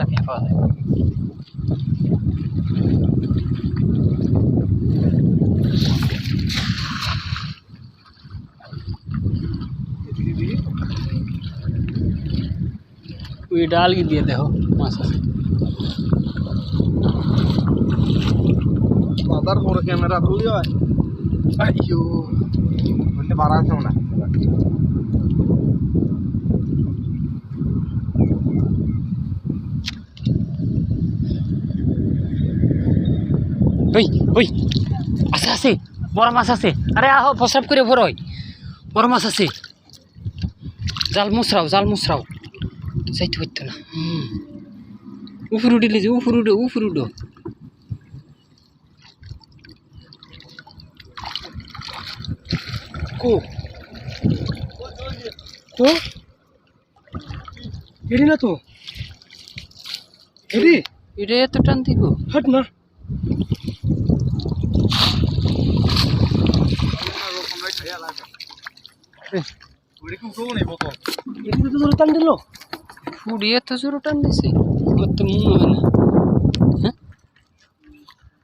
Tilapia পাওয়া যায়। ওই ডাল দিয়ে দেখো মাছ আছে। বাজার বড় ক্যামেরা তুলি হয় আইয়ো বললে বাড়াছো না ওই ওই আছে আছে বড় মাছ আছে। আরে আহ প্রস্রাব করে ভরই, বড় মাছ আছে। জাল মুসরাও যাইতে পারতো না। উপরে উঠিলে যে উপরে উঠো। কো কো এডি না তো এডি এটা এত টান দিব হাট না। টান দিল ফুড়িয়ে তো জোরে টান দিছে আমার তো মনে হয় না।